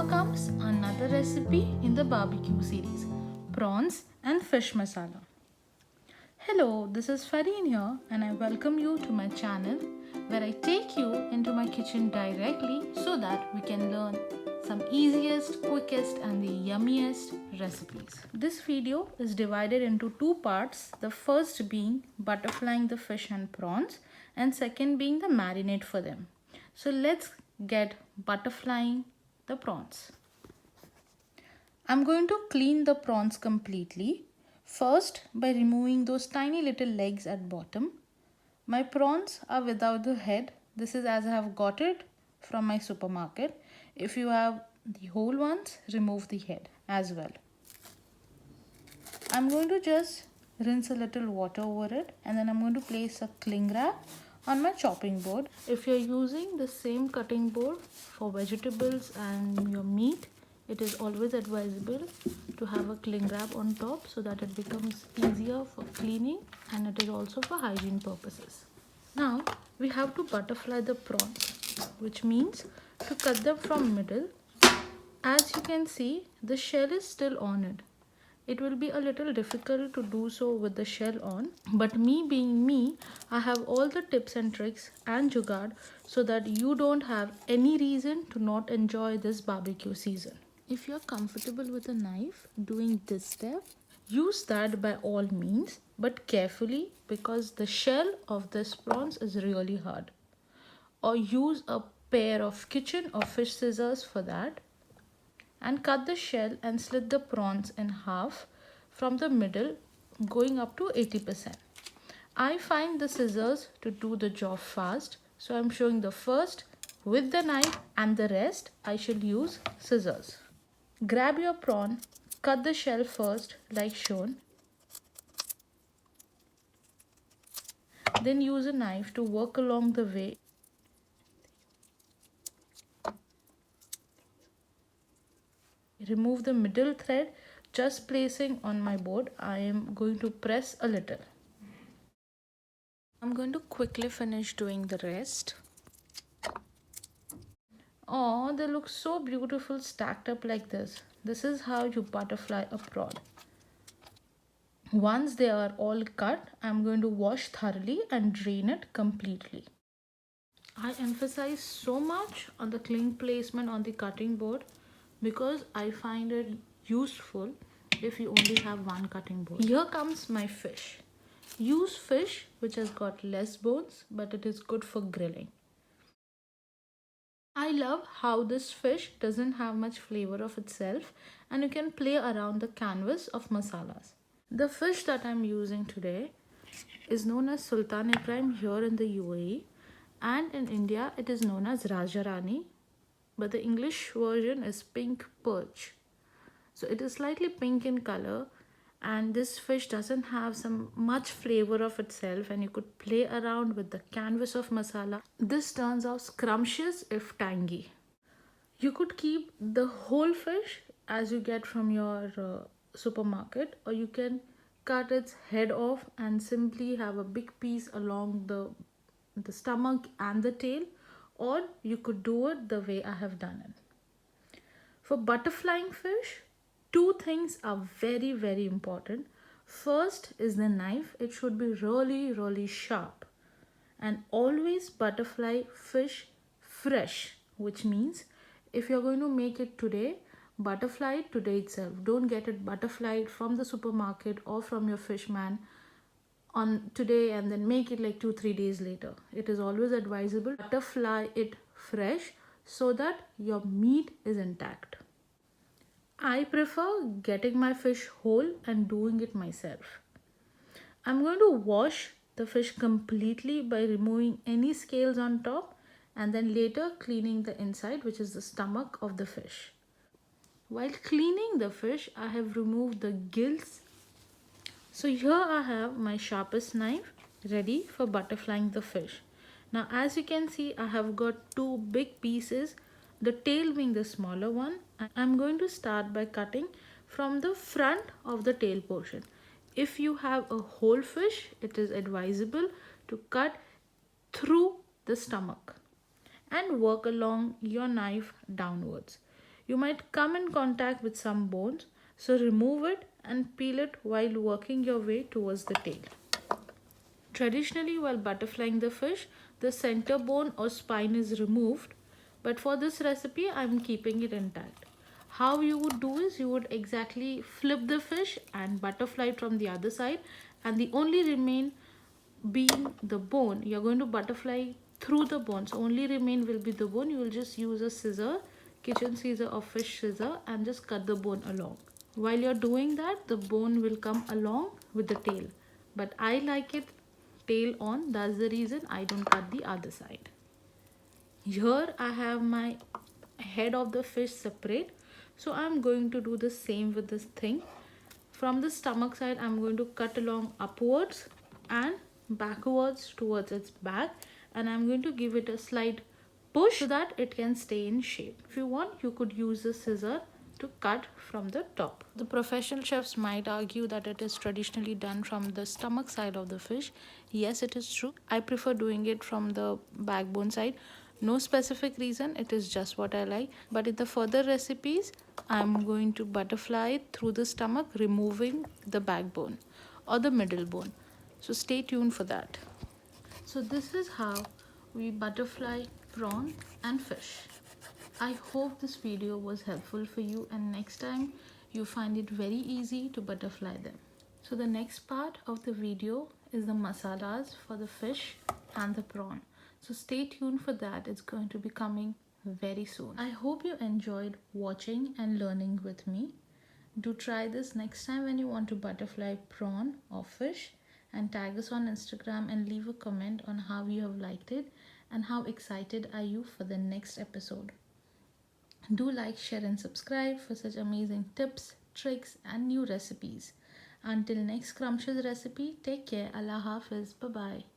comes another recipe in the barbecue series, prawns and fish masala. Hello, this is Farheen here and I welcome you to my channel where I take you into my kitchen directly so that we can learn some easiest, quickest and the yummiest recipes. This video is divided into two parts, the first being butterflying the fish and prawns and second being the marinade for them. So let's get butterflying the prawns. I'm going to clean the prawns completely. First, by removing those tiny little legs at bottom. My prawns are without the head. This is as I have got it from my supermarket. If you have the whole ones, remove the head as well. I'm going to just rinse a little water over it and then I'm going to place a cling wrap on my chopping board. If you're using the same cutting board for vegetables and your meat, it is always advisable to have a cling wrap on top so that it becomes easier for cleaning and it is also for hygiene purposes. Now we have to butterfly the prawns, which means to cut them from middle. As you can see, the shell is still on it. It will be a little difficult to do so with the shell on, but me being me, I have all the tips and tricks and jugaad so that you don't have any reason to not enjoy this barbecue season. If you're comfortable with a knife doing this step, use that by all means, but carefully because the shell of this prawns is really hard. Or use a pair of kitchen or fish scissors for that. And cut the shell and slit the prawns in half from the middle going up to 80%. I find the scissors to do the job fast, so I'm showing the first with the knife and the rest I shall use scissors. Grab your prawn, cut the shell first like shown. Then use a knife to work along the way. Remove the middle thread, just placing on my board. I am going to press a little. I'm going to quickly finish doing the rest. Oh, they look so beautiful stacked up like this. This is how you butterfly a prawn. Once they are all cut, I'm going to wash thoroughly and drain it completely. I emphasize so much on the cling placement on the cutting board because I find it useful if you only have one cutting board. Here comes my fish. Use fish which has got less bones, but it is good for grilling. I love how this fish doesn't have much flavor of itself and you can play around the canvas of masalas. The fish that I'm using today is known as Sultan Ibrahim here in the UAE, and in India it is known as Rajarani, but the English version is pink perch. So it is slightly pink in color and this fish doesn't have some much flavor of itself and you could play around with the canvas of masala. This turns out scrumptious if tangy. You could keep the whole fish as you get from your supermarket, or you can cut its head off and simply have a big piece along the stomach and the tail, or you could do it the way I have done it. For butterflying fish, two things are very, very important. First is the knife. It should be really, really sharp. And always butterfly fish fresh, which means if you're going to make it today, butterfly it today itself. Don't get it butterflied from the supermarket or from your fishman on today and then make it like 2-3 days later. It is always advisable butterfly it fresh so that your meat is intact. I prefer getting my fish whole and doing it myself. I'm going to wash the fish completely by removing any scales on top and then later cleaning the inside, which is the stomach of the fish. While cleaning the fish, I have removed the gills. So here I have my sharpest knife ready for butterflying the fish. Now as you can see, I have got two big pieces, the tail being the smaller one. I'm going to start by cutting from the front of the tail portion. If you have a whole fish, it is advisable to cut through the stomach and work along your knife downwards. You might come in contact with some bones, so remove it and peel it while working your way towards the tail. Traditionally, while butterflying the fish, the center bone or spine is removed, but for this recipe, I'm keeping it intact. How you would do is you would exactly flip the fish and butterfly it from the other side, and the only remain being the bone. You're going to butterfly through the bone, so only remain will be the bone. You will just use a scissor, kitchen scissor or fish scissor, and just cut the bone along. While you're doing that, the bone will come along with the tail, but I like it tail on. That's the reason I don't cut the other side. Here I have my head of the fish separate, so I'm going to do the same with this thing. From the stomach side, I'm going to cut along upwards and backwards towards its back, and I'm going to give it a slight push so that it can stay in shape. If you want, you could use a scissor to cut from the top. The professional chefs might argue that it is traditionally done from the stomach side of the fish. Yes, it is true. I prefer doing it from the backbone side. No specific reason, it is just what I like. But in the further recipes, I'm going to butterfly through the stomach, removing the backbone or the middle bone. So stay tuned for that. So this is how we butterfly prawn and fish. I hope this video was helpful for you, and next time you find it very easy to butterfly them. So the next part of the video is the masalas for the fish and the prawn. So stay tuned for that. It's going to be coming very soon. I hope you enjoyed watching and learning with me. Do try this next time when you want to butterfly prawn or fish, and tag us on Instagram and leave a comment on how you have liked it and how excited are you for the next episode. Do like, share and subscribe for such amazing tips, tricks and new recipes. Until next scrumptious recipe, take care. Allah Hafiz. Bye-bye.